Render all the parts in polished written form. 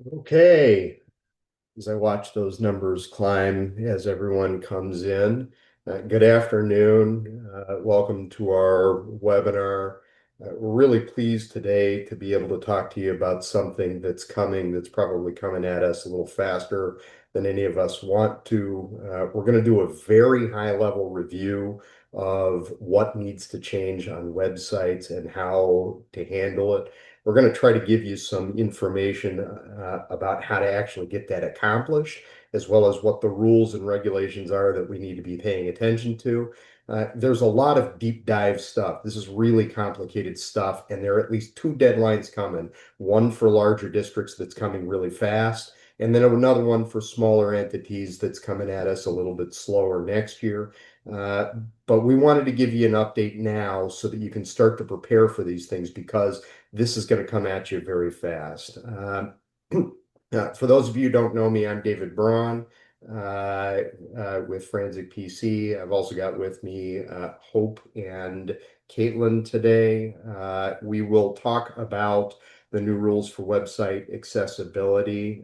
Okay, as I watch those numbers climb as everyone comes in, good afternoon. Welcome to our webinar. We're really pleased today to be able to talk to you about something that's coming, that's probably coming at us a little faster than any of us want to. We're going to do a very high level review of what needs to change on websites and how to handle it. We're going to try to give you some information about how to actually get that accomplished, as well as what the rules and regulations are that we need to be paying attention to. There's a lot of deep dive stuff. This is really complicated stuff, and there are at least two deadlines coming. One for larger districts that's coming really fast, and then another one for smaller entities that's coming at us a little bit slower next year. Uh, but we wanted to give you an update now so that you can start to prepare for these things because this is going to come at you very fast. For those of you who don't know me, I'm David Braun with Franczek PC. I've also got with me Hope and Caitlin today. We will talk about the new rules for website accessibility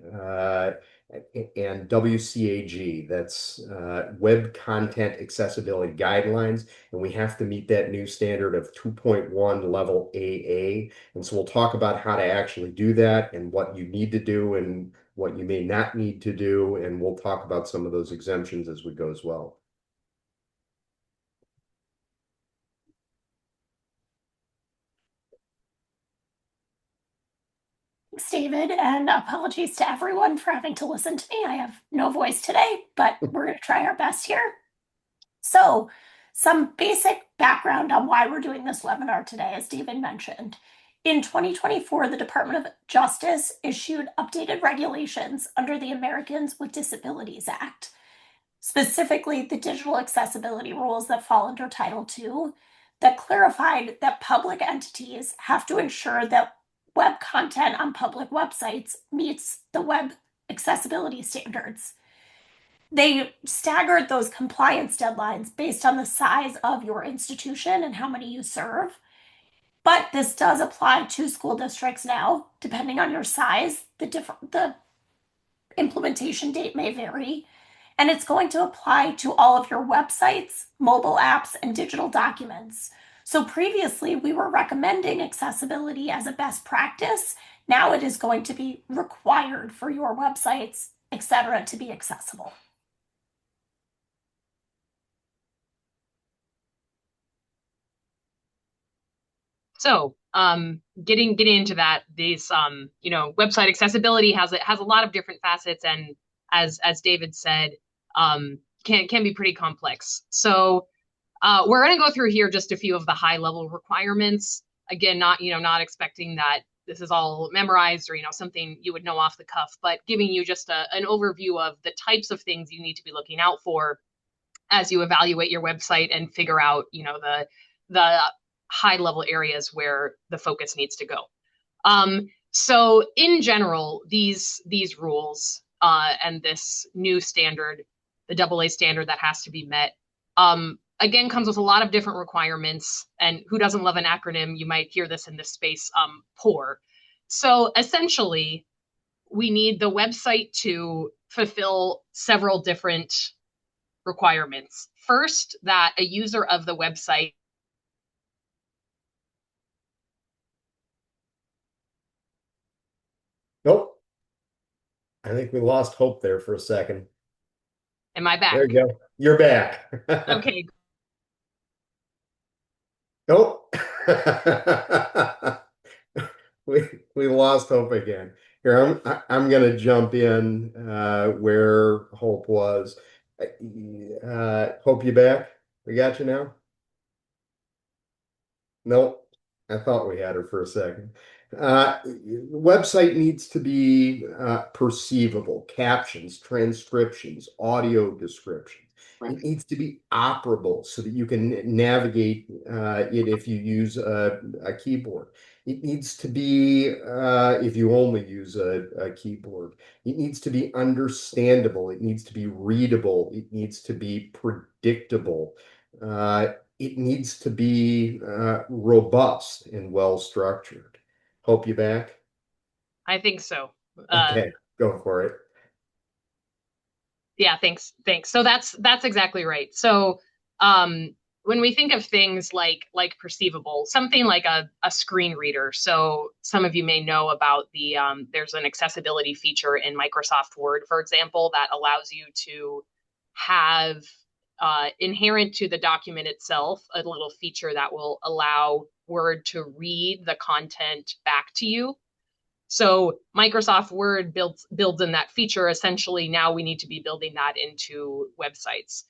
and WCAG, that's Web Content Accessibility Guidelines, and we have to meet that new standard of 2.1 level AA. And so we'll talk about how to actually do that and what you need to do and what you may not need to do. And we'll talk about some of those exemptions as we go as well. Thanks, David, and apologies to everyone for having to listen to me. I have no voice today, but we're going to try our best here. So, some basic background on why we're doing this webinar today, as David mentioned. In 2024, the Department of Justice issued updated regulations under the Americans with Disabilities Act, specifically the digital accessibility rules that fall under Title II, that clarified that public entities have to ensure that web content on public websites meets the web accessibility standards. They staggered those compliance deadlines based on the size of your institution and how many you serve. But this does apply to school districts now, depending on your size. The implementation date may vary, and it's going to apply to all of your websites, mobile apps, and digital documents. So previously, we were recommending accessibility as a best practice. Now it is going to be required for your websites, etc., to be accessible. So, getting into that, these website accessibility has a lot of different facets, and as David said, can be pretty complex. So, we're going to go through here just a few of the high level requirements. Again, not expecting that this is all memorized or something you would know off the cuff, but giving you just an overview of the types of things you need to be looking out for as you evaluate your website and figure out the high level areas where the focus needs to go. So in general, these rules and this new standard, the AA standard that has to be met, again, comes with a lot of different requirements. And who doesn't love an acronym? You might hear this in this space, POUR. So essentially, we need the website to fulfill several different requirements. First, that a user of the website Nope. I think we lost hope there for a second. Am I There back? you go. You're back. Okay. Nope. We lost Hope again. Here, I'm gonna jump in where Hope was. Hope, you back? We got you now? Nope. I thought we had her for a second. Website needs to be perceivable, captions, transcriptions, audio descriptions. It needs to be operable so that you can navigate it if you use a keyboard. It needs to be, if you only use a keyboard, it needs to be understandable. It needs to be readable. It needs to be predictable. It needs to be robust and well structured. Hope, you back? I think so. Uh, Okay, go for it. Yeah, thanks. So that's exactly right. So um when we think of things like perceivable, something like a screen reader. So some of you may know about the there's an accessibility feature in Microsoft Word, for example, that allows you to have inherent to the document itself a little feature that will allow Word to read the content back to you. So Microsoft Word builds in that feature. Essentially, now we need to be building that into websites.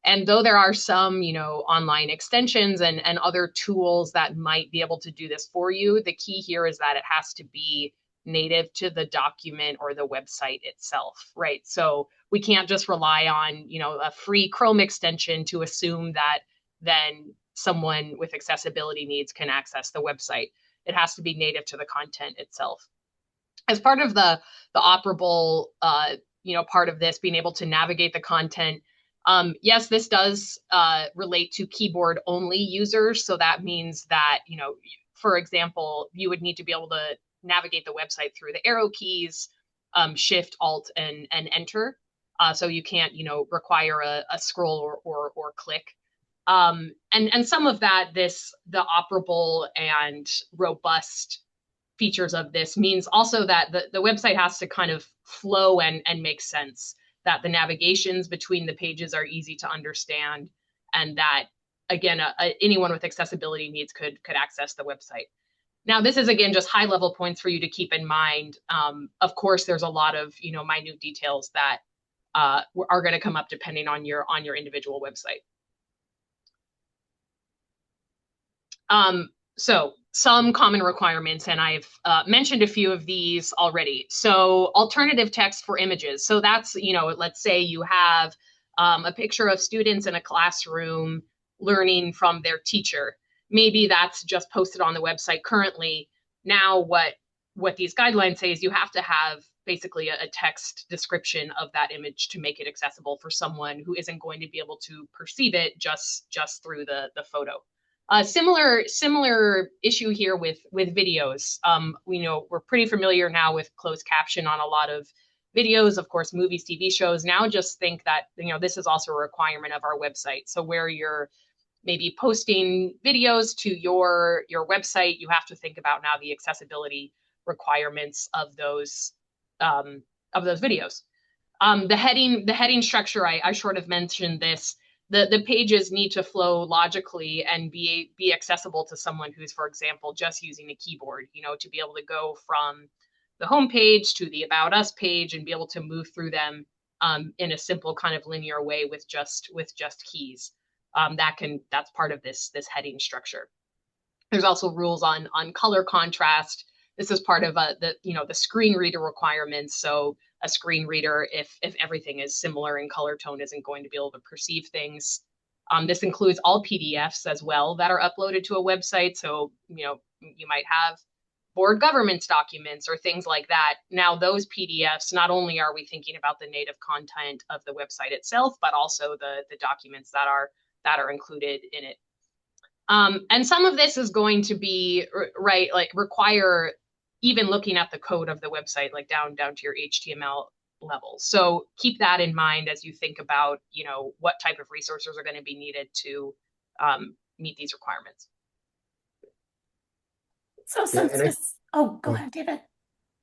And though there are some, online extensions and other tools that might be able to do this for you, the key here is that it has to be native to the document or the website itself, right? So we can't just rely on, a free Chrome extension to assume that then someone with accessibility needs can access the website. It has to be native to the content itself. As part of the operable part of this, being able to navigate the content, yes, this does relate to keyboard only users. So that means that, for example, you would need to be able to navigate the website through the arrow keys, shift alt and enter. So you can't, require a scroll or click. And some of that, the operable and robust features of this means also that the website has to kind of flow and make sense, that the navigations between the pages are easy to understand, and that, again, anyone with accessibility needs could access the website. Now, this is, again, just high level points for you to keep in mind. Of course, there's a lot of minute details that are going to come up depending on your individual website. So some common requirements, and I've mentioned a few of these already. So alternative text for images. So that's, let's say you have a picture of students in a classroom learning from their teacher. Maybe that's just posted on the website currently. Now, what these guidelines say is you have to have basically a text description of that image to make it accessible for someone who isn't going to be able to perceive it just through the photo. Similar issue here with videos. We know we're pretty familiar now with closed caption on a lot of videos, of course, movies, TV shows. Now just think that this is also a requirement of our website. So where you're maybe posting videos to your website, you have to think about now the accessibility requirements of those videos. The heading structure, I sort of mentioned this. The pages need to flow logically and be accessible to someone who's, for example, just using a keyboard, to be able to go from the home page to the About Us page and be able to move through them in a simple kind of linear way with just keys. That's part of this heading structure. There's also rules on color contrast. This is part of the screen reader requirements. So a screen reader, if everything is similar in color tone, isn't going to be able to perceive things. This includes all PDFs as well that are uploaded to a website. So, you might have board governance documents or things like that. Now, those PDFs, not only are we thinking about the native content of the website itself, but also the documents that are included in it. And some of this is going to be right, like require even looking at the code of the website, like down to your HTML level. So keep that in mind as you think about, what type of resources are going to be needed to meet these requirements. So Yeah, since this, oh, go ahead, David.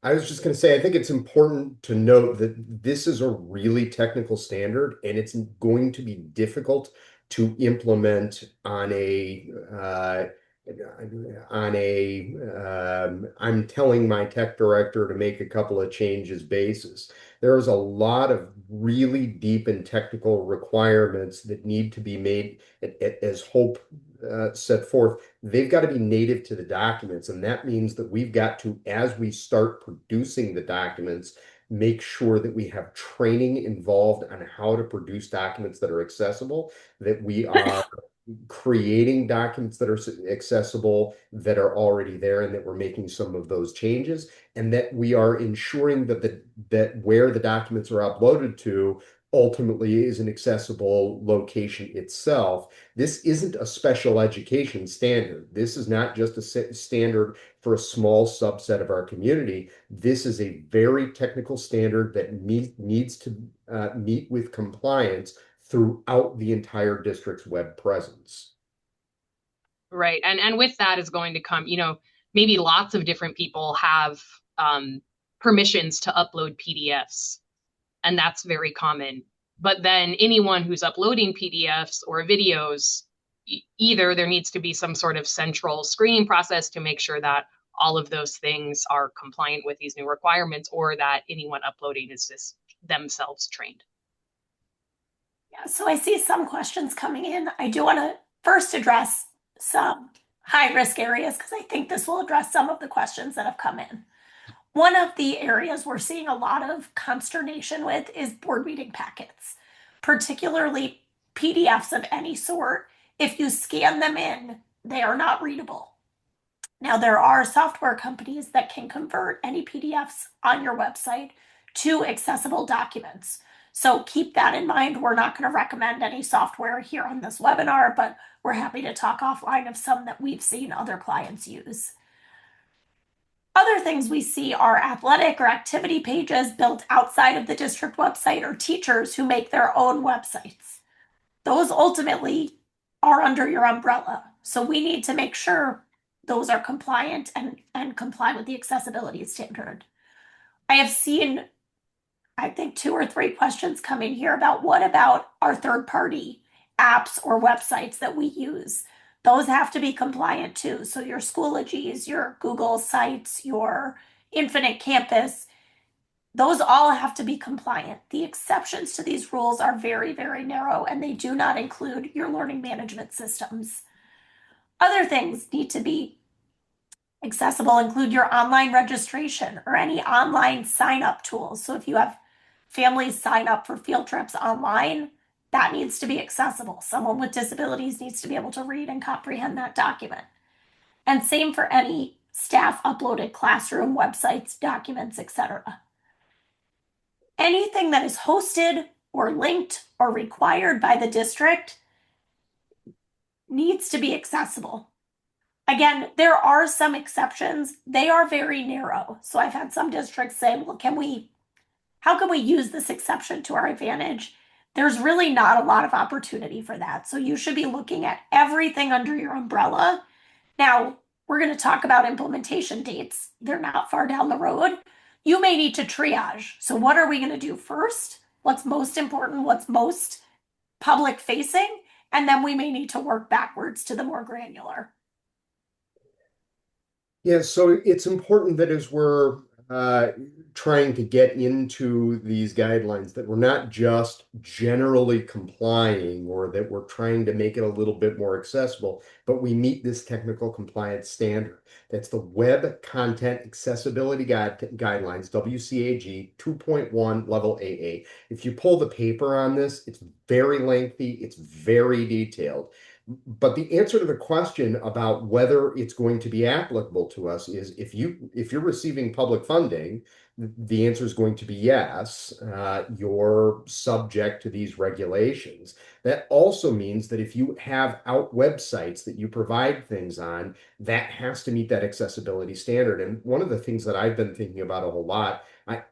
I was just going to say, I think it's important to note that this is a really technical standard, and it's going to be difficult to implement on I'm telling my tech director to make a couple of changes basis. There's a lot of really deep and technical requirements that need to be made as Hope set forth. They've got to be native to the documents. And that means that we've got to, as we start producing the documents, make sure that we have training involved on how to produce documents that are accessible, that we are creating documents that are accessible, that are already there, and that we're making some of those changes, and that we are ensuring that where the documents are uploaded to ultimately is an accessible location itself. This isn't a special education standard. This is not just a standard for a small subset of our community. This is a very technical standard that needs to meet with compliance throughout the entire district's web presence. Right. And with that is going to come, maybe lots of different people have permissions to upload PDFs, and that's very common. But then anyone who's uploading PDFs or videos, either there needs to be some sort of central screening process to make sure that all of those things are compliant with these new requirements, or that anyone uploading is just themselves trained. Yeah, so I see some questions coming in. I do want to first address some high risk areas because I think this will address some of the questions that have come in. One of the areas we're seeing a lot of consternation with is board meeting packets, particularly PDFs of any sort. If you scan them in, they are not readable. Now, there are software companies that can convert any PDFs on your website to accessible documents. So keep that in mind. We're not going to recommend any software here on this webinar, but we're happy to talk offline of some that we've seen other clients use. Other things we see are athletic or activity pages built outside of the district website, or teachers who make their own websites. Those ultimately are under your umbrella. So we need to make sure those are compliant and comply with the accessibility standard. I have seen, I think, 2 or 3 questions come in here about what about our third-party apps or websites that we use. Those have to be compliant too. So your Schoologies, your Google Sites, your Infinite Campus, those all have to be compliant. The exceptions to these rules are very, very narrow, and they do not include your learning management systems. Other things need to be accessible include your online registration or any online sign-up tools. So if you have families sign up for field trips online, that needs to be accessible. Someone with disabilities needs to be able to read and comprehend that document. And same for any staff uploaded classroom websites, documents, etc. Anything that is hosted or linked or required by the district needs to be accessible. Again, there are some exceptions. They are very narrow. So I've had some districts say, well, how can we use this exception to our advantage? There's really not a lot of opportunity for that. So you should be looking at everything under your umbrella. Now, we're going to talk about implementation dates. They're not far down the road. You may need to triage. So what are we going to do first? What's most important? What's most public facing? And then we may need to work backwards to the more granular. Yeah, so it's important that as we're trying to get into these guidelines, that we're not just generally complying or that we're trying to make it a little bit more accessible, but we meet this technical compliance standard. That's the Web Content Accessibility Guidelines, WCAG 2.1 Level AA. If you pull the paper on this, it's very lengthy, it's very detailed. But the answer to the question about whether it's going to be applicable to us is if you're receiving public funding, the answer is going to be yes. You're subject to these regulations. That also means that if you have out websites that you provide things on, that has to meet that accessibility standard. And one of the things that I've been thinking about a whole lot,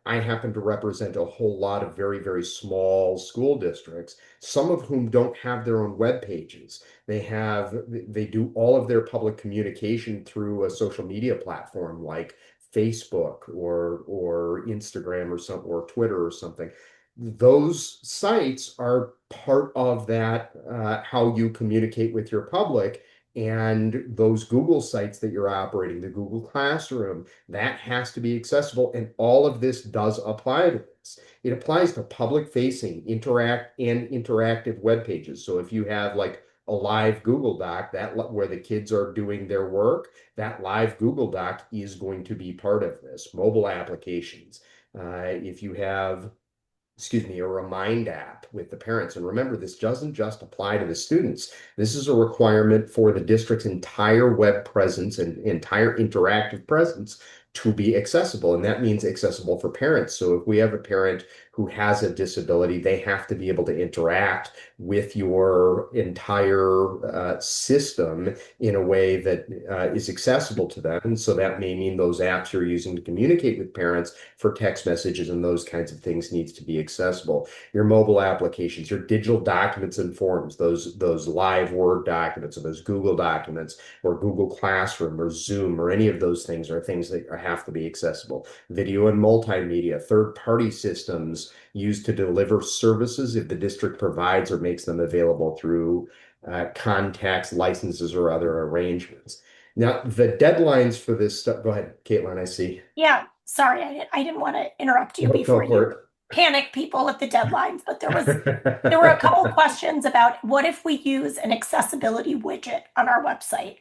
I happen to represent a whole lot of very, very small school districts, some of whom don't have their own web pages. They do all of their public communication through a social media platform like Facebook or Instagram or Twitter or something. Those sites are part of that, how you communicate with your public. And those Google sites that you're operating, the Google Classroom, that has to be accessible. And all of this does apply to this. It applies to public-facing, interactive web pages. So if you have like a live Google Doc where the kids are doing their work, that live Google Doc is going to be part of this. Mobile applications. If you have a Remind app with the parents. And remember, this doesn't just apply to the students. This is a requirement for the district's entire web presence and entire interactive presence to be accessible. And that means accessible for parents. So if we have a parent who has a disability, they have to be able to interact with your entire system in a way that is accessible to them. And so that may mean those apps you're using to communicate with parents for text messages and those kinds of things needs to be accessible. Your mobile applications, your digital documents and forms, those live Word documents or those Google documents or Google Classroom or Zoom or any of those things are things that have to be accessible. Video and multimedia, third-party systems used to deliver services if the district provides or makes them available through contacts, licenses, or other arrangements. Now, the deadlines for this stuff, go ahead, Caitlin, I see. Yeah, sorry, I didn't want to interrupt you No, before go you for panic people at the deadlines, but there were a couple it. questions about what if we use an accessibility widget on our website.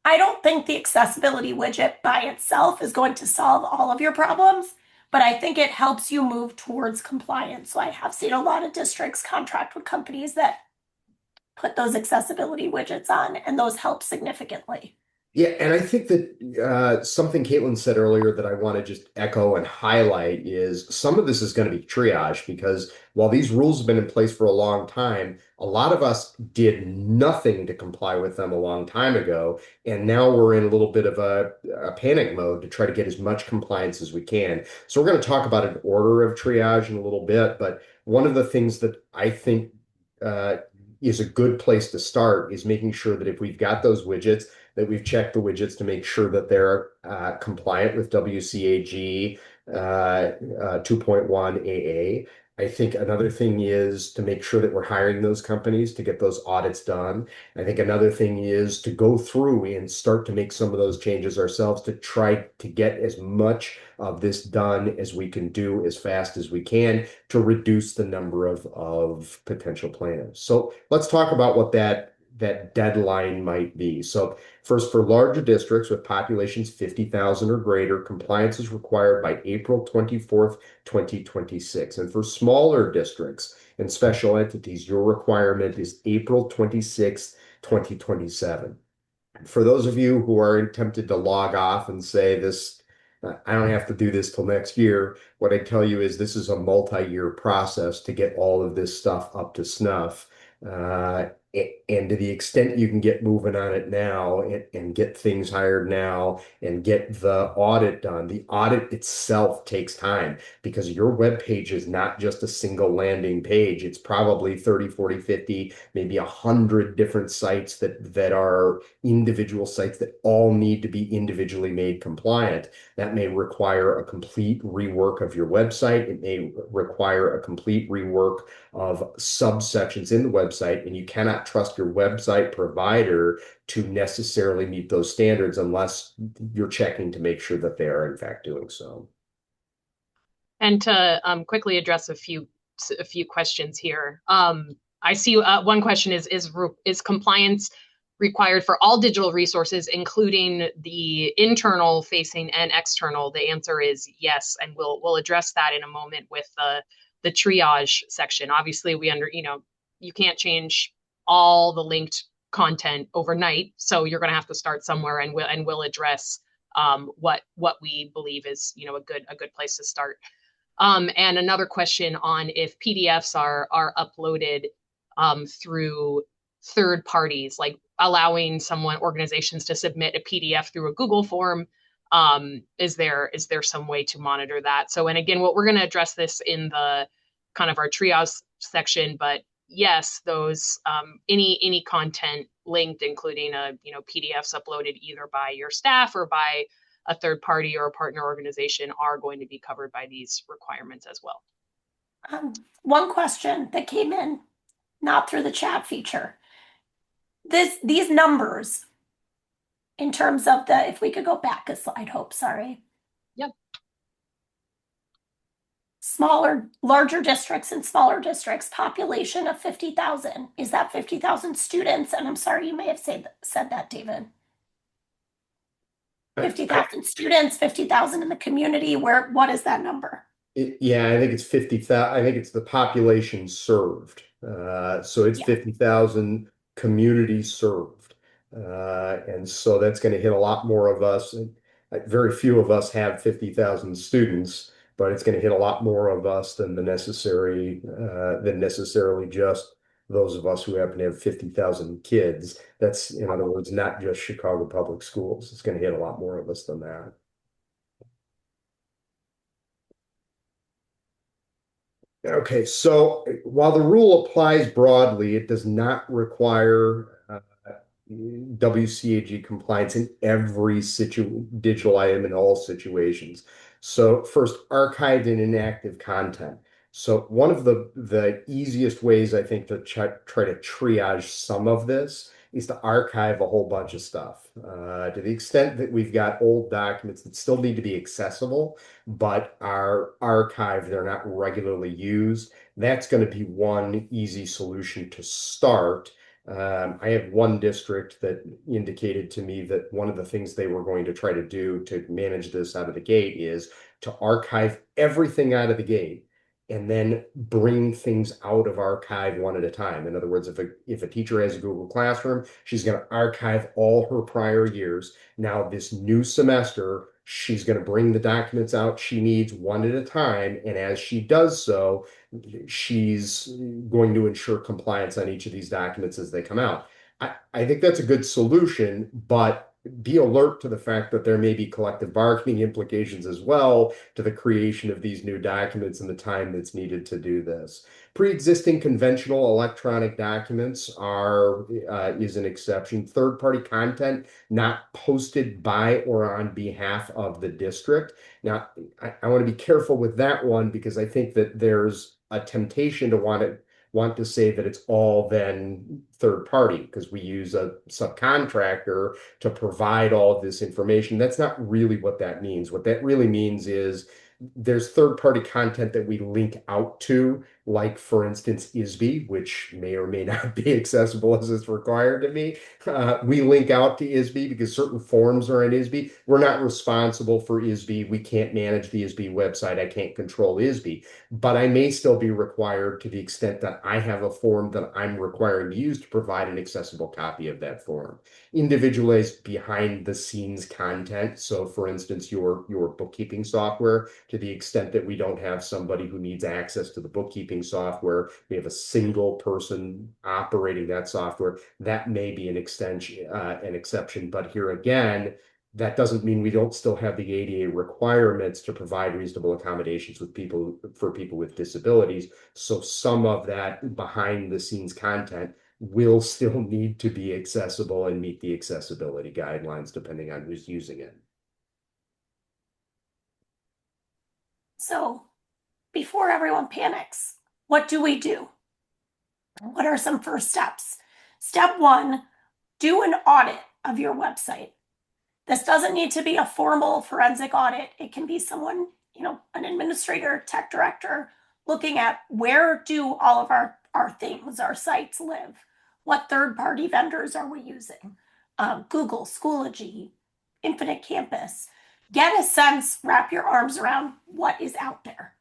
I don't think the accessibility widget by itself is going to solve all of your problems, but I think it helps you move towards compliance. So I have seen a lot of districts contract with companies that put those accessibility widgets on, and those help significantly. Yeah, and I think that something Caitlin said earlier that I want to just echo and highlight is some of this is going to be triage because while these rules have been in place for a long time, a lot of us did nothing to comply with them a long time ago, and now we're in a little bit of a panic mode to try to get as much compliance as we can. So we're going to talk about an order of triage in a little bit, but one of the things that I think uh, is a good place to start is making sure that if we've got those widgets that we've checked the widgets to make sure that they're compliant with WCAG 2.1 AA. I think another thing is to make sure that we're hiring those companies to get those audits done. I think another thing is to go through and start to make some of those changes ourselves to try to get as much of this done as we can do as fast as we can to reduce the number of potential plaintiffs. So let's talk about what that deadline might be. So first, for larger districts with populations 50,000 or greater, compliance is required by April 24th, 2026. And for smaller districts and special entities, your requirement is April 26th, 2027. For those of you who are tempted to log off and say this, I don't have to do this till next year, what I tell you is this is a multi-year process to get all of this stuff up to snuff. And to the extent you can get moving on it now and get things hired now and get the audit done, the audit itself takes time because your web page is not just a single landing page. It's probably 30, 40, 50, maybe 100 different sites that are individual sites that all need to be individually made compliant. That may require a complete rework of your website. It may require a complete rework of subsections in the website, and you cannot trust your website provider to necessarily meet those standards unless you're checking to make sure that they are in fact doing so. And to quickly address a few questions here. I see one question is compliance required for all digital resources, including the internal facing and external? The answer is yes, and we'll address that in a moment with the triage section. Obviously, you can't change all the linked content overnight, so you're going to have to start somewhere, and we'll address what we believe is a good place to start. And another question on if PDFs are uploaded through third parties, like allowing organizations to submit a PDF through a Google form. Is there some way to monitor that? So, and again, we're going to address this in the kind of our triage section, but yes, those any content linked, including PDFs uploaded either by your staff or by a third party or a partner organization, are going to be covered by these requirements as well. One question that came in, not through the chat feature. These numbers, in terms of if we could go back a slide, Hope, sorry. Yep. Larger districts and smaller districts, population of 50,000. Is that 50,000 students? And I'm sorry, you may have said that, David. 50,000 students, 50,000 in the community. What is that number? Yeah, I think it's 50,000. I think it's the population served. So it's 50,000 communities served. And so that's going to hit a lot more of us. Very few of us have 50,000 students, but it's going to hit a lot more of us than than necessarily just those of us who happen to have 50,000 kids. That's, in other words, not just Chicago Public Schools. It's going to hit a lot more of us than that. Okay, so while the rule applies broadly, it does not require WCAG compliance in every digital item in all situations. So first, archived and inactive content. So one of the easiest ways I think to try to triage some of this is to archive a whole bunch of stuff. To the extent that we've got old documents that still need to be accessible, but are archived, they're not regularly used. That's going to be one easy solution to start. I have one district that indicated to me that one of the things they were going to try to do to manage this out of the gate is to archive everything out of the gate and then bring things out of archive one at a time. In other words, if a teacher has a Google Classroom, she's going to archive all her prior years. Now, this new semester, she's going to bring the documents out she needs one at a time. And as she does so, she's going to ensure compliance on each of these documents as they come out. I think that's a good solution, but be alert to the fact that there may be collective bargaining implications as well to the creation of these new documents and the time that's needed to do this. Pre-existing conventional electronic documents is an exception. Third-party content not posted by or on behalf of the district. Now, I want to be careful with that one because I think that there's a temptation to want to say that it's all then third party because we use a subcontractor to provide all of this information. That's not really what that means. What that really means is there's third party content that we link out to, like for instance, ISB, which may or may not be accessible as it's required to be. We link out to ISB because certain forms are in ISB. We're not responsible for ISB. We can't manage the ISB website. I can't control ISB, but I may still be required to the extent that I have a form that I'm requiring to use to provide an accessible copy of that form. Individualized behind the scenes content. So for instance, your bookkeeping software, to the extent that we don't have somebody who needs access to the bookkeeping software, we have a single person operating that software. That may be an exception. But here again, that doesn't mean we don't still have the ADA requirements to provide reasonable accommodations for people with disabilities. So some of that behind the scenes content will still need to be accessible and meet the accessibility guidelines depending on who's using it. So before everyone panics, what do we do? What are some first steps? Step one, do an audit of your website. This doesn't need to be a formal forensic audit. It can be someone, an administrator, tech director, looking at where do all of our things, our sites live? What third-party vendors are we using? Google, Schoology, Infinite Campus. Get a sense, wrap your arms around what is out there.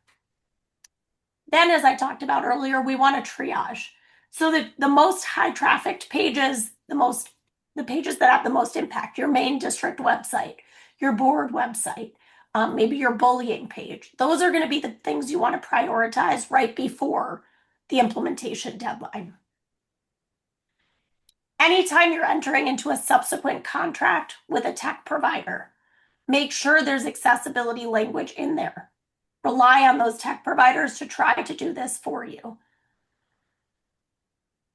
Then, as I talked about earlier, we want to triage. So that the most high trafficked pages, the pages that have the most impact, your main district website, your board website, maybe your bullying page, those are going to be the things you want to prioritize right before the implementation deadline. Anytime you're entering into a subsequent contract with a tech provider, make sure there's accessibility language in there. Rely on those tech providers to try to do this for you.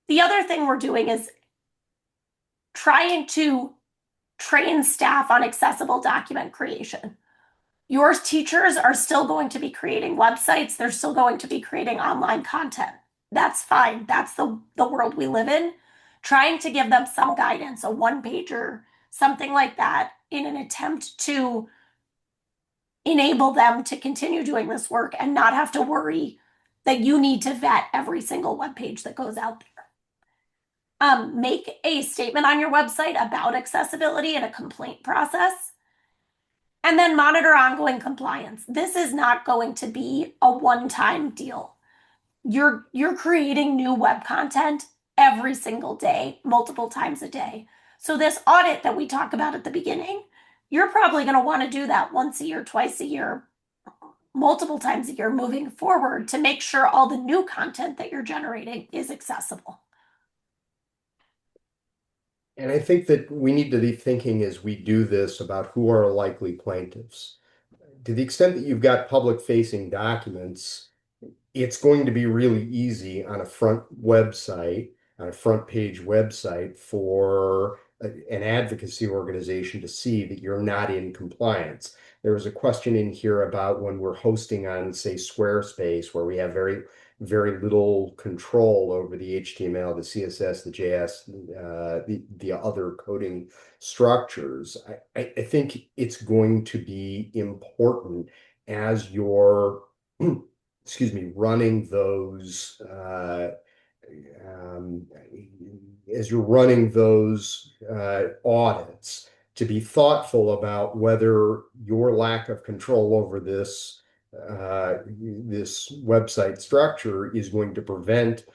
The other thing we're doing is trying to train staff on accessible document creation. Your teachers are still going to be creating websites. They're still going to be creating online content. That's fine. That's the world we live in. Trying to give them some guidance, a one-pager, something like that, in an attempt to enable them to continue doing this work and not have to worry that you need to vet every single web page that goes out there. Make a statement on your website about accessibility and a complaint process, and then monitor ongoing compliance. This is not going to be a one-time deal. You're creating new web content every single day, multiple times a day. So this audit that we talk about at the beginning you're probably going to want to do that once a year, twice a year, multiple times a year moving forward to make sure all the new content that you're generating is accessible. And I think that we need to be thinking as we do this about who are likely plaintiffs. To the extent that you've got public-facing documents, it's going to be really easy on a front page website for an advocacy organization to see that you're not in compliance. There was a question in here about when we're hosting on, say, Squarespace, where we have very little control over the HTML, the CSS, the JS, the other coding structures. I think it's going to be important as you're excuse me, running those um, as you're running those audits, to be thoughtful about whether your lack of control over this website structure is going to prevent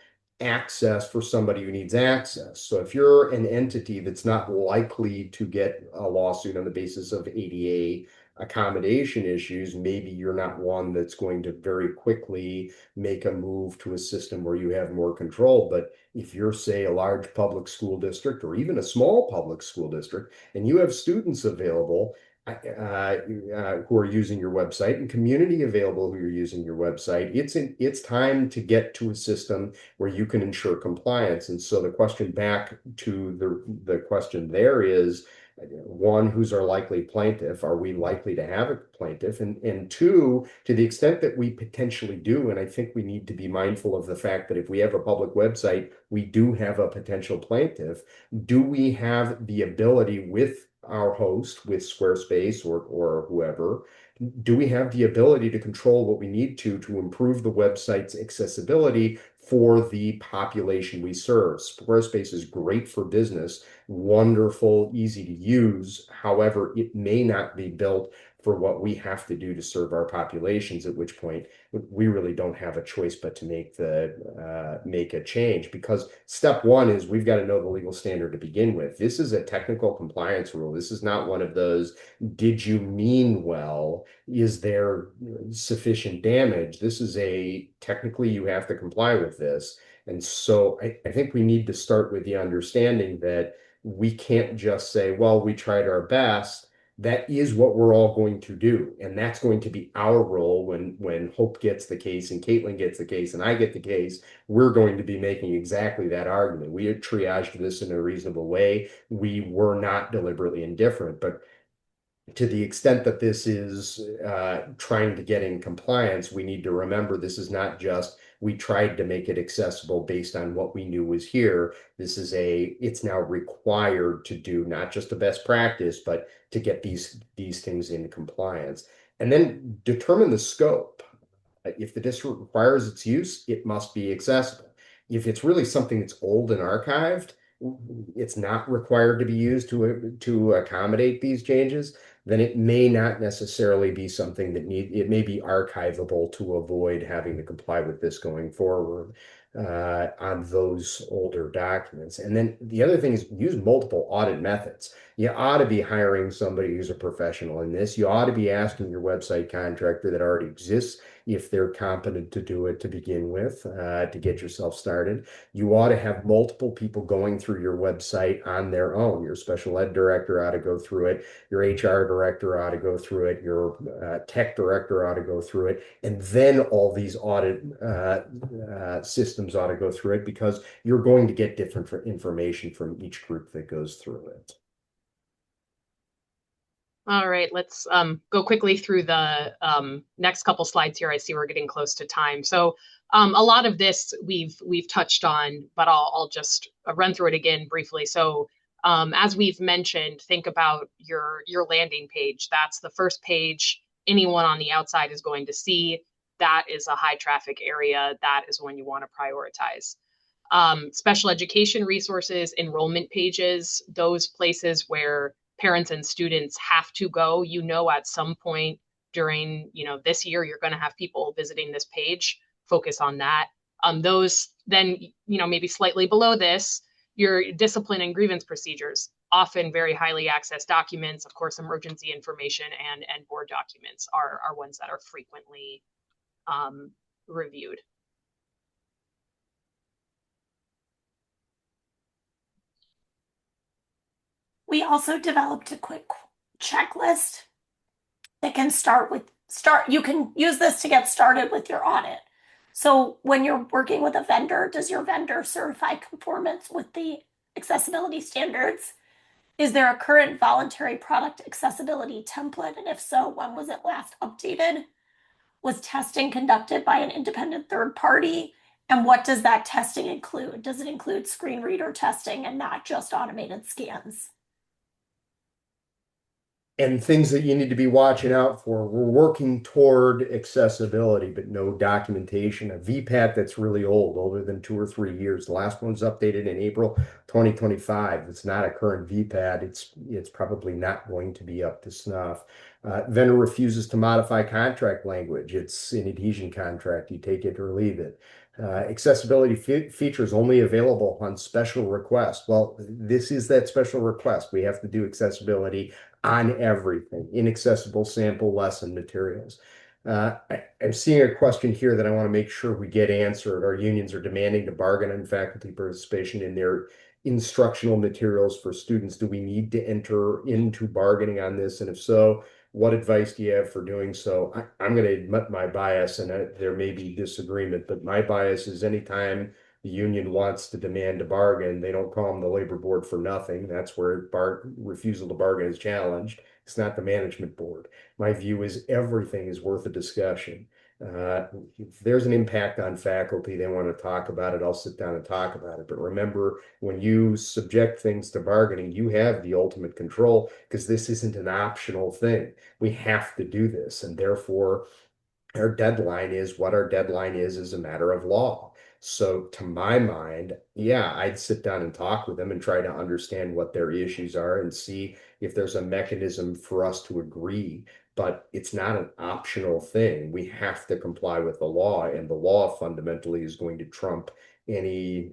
access for somebody who needs access. So if you're an entity that's not likely to get a lawsuit on the basis of ADA accommodation issues, maybe you're not one that's going to very quickly make a move to a system where you have more control. But if you're, say, a large public school district or even a small public school district, and you have students available who are using your website and community available who are using your website, it's time to get to a system where you can ensure compliance. And so the question back to the question there is, one, who's our likely plaintiff? Are we likely to have a plaintiff? And two, to the extent that we potentially do, and I think we need to be mindful of the fact that if we have a public website, we do have a potential plaintiff. Do we have the ability with our host, with Squarespace or whoever, do we have the ability to control what we need to improve the website's accessibility for the population we serve? Squarespace is great for business, wonderful, easy to use. However, it may not be built for what we have to do to serve our populations, at which point we really don't have a choice but to make a change, because step one is we've got to know the legal standard to begin with. This is a technical compliance rule. This is not one of those, did you mean well? Is there sufficient damage? This is a technically you have to comply with this. And so I think we need to start with the understanding that we can't just say, well, we tried our best. That is what we're all going to do. And that's going to be our role when Hope gets the case and Caitlin gets the case and I get the case. We're going to be making exactly that argument. We had triaged this in a reasonable way. We were not deliberately indifferent, but to the extent that this is trying to get in compliance, we need to remember this is not just we tried to make it accessible based on what we knew was here. It's now required to do not just a best practice, but to get these things in compliance. And then determine the scope. If the district requires its use, it must be accessible. If it's really something that's old and archived, it's not required to be used to accommodate these changes, then it may not necessarily be something it may be archivable to avoid having to comply with this going forward on those older documents. And then the other thing is use multiple audit methods. You ought to be hiring somebody who's a professional in this. You ought to be asking your website contractor that already exists if they're competent to do it to begin with, to get yourself started. You ought to have multiple people going through your website on their own. Your special ed director ought to go through it. Your HR director ought to go through it. Your tech director ought to go through it. And then all these audit systems ought to go through it, because you're going to get different information from each group that goes through it. All right, let's go quickly through the next couple slides here. I see we're getting close to time. So a lot of this we've touched on, but I'll just run through it again briefly. So as we've mentioned, think about your landing page. That's the first page anyone on the outside is going to see. That is a high traffic area. That is when you want to prioritize. Special education resources, enrollment pages, those places where parents and students have to go. At some point during this year, you're going to have people visiting this page. Focus on that. Those then maybe slightly below this, your discipline and grievance procedures. often very highly accessed documents. Of course, emergency information and board documents are ones that are frequently reviewed. We also developed a quick checklist that can you can use this to get started with your audit. So when you're working with a vendor, does your vendor certify conformance with the accessibility standards? Is there a current voluntary product accessibility template? And if so, when was it last updated? Was testing conducted by an independent third party? And what does that testing include? Does it include screen reader testing and not just automated scans? And things that you need to be watching out for. We're working toward accessibility, but no documentation. A VPAT that's really old, older than 2 or 3 years. The last one's updated in April 2025. It's not a current VPAT. It's probably not going to be up to snuff. Vendor refuses to modify contract language. It's an adhesion contract. You take it or leave it. Accessibility features only available on special request. Well, this is that special request. We have to do accessibility on everything, inaccessible sample lesson materials. I'm seeing a question here that I want to make sure we get answered. Our unions are demanding to bargain on faculty participation in their instructional materials for students. Do we need to enter into bargaining on this? And if so, what advice do you have for doing so? I'm going to admit my bias, and there may be disagreement, but my bias is anytime the union wants to demand a bargain, they don't call them the labor board for nothing. That's where refusal to bargain is challenged. It's not the management board. My view is everything is worth a discussion. If there's an impact on faculty, they want to talk about it, I'll sit down and talk about it. But remember, when you subject things to bargaining, you have the ultimate control because this isn't an optional thing. We have to do this, and therefore our deadline is what our deadline is a matter of law. So to my mind, yeah, I'd sit down and talk with them and try to understand what their issues are and see if there's a mechanism for us to agree. But it's not an optional thing. We have to comply with the law, and the law fundamentally is going to trump any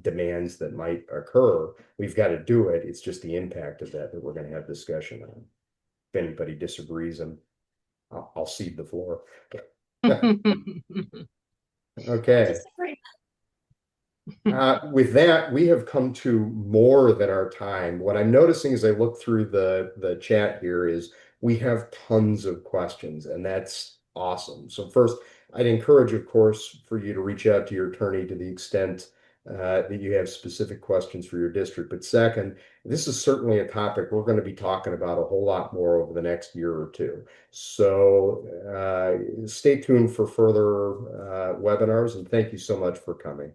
demands that might occur. We've got to do it. It's just the impact of that we're going to have discussion on. If anybody disagrees, I'll cede the floor. Okay. Disagree. With that, we have come to more than our time. What I'm noticing as I look through the chat here is we have tons of questions, and that's awesome. So first, I'd encourage, of course, for you to reach out to your attorney to the extent that you have specific questions for your district. But second, this is certainly a topic we're going to be talking about a whole lot more over the next year or two. So stay tuned for further webinars, and thank you so much for coming.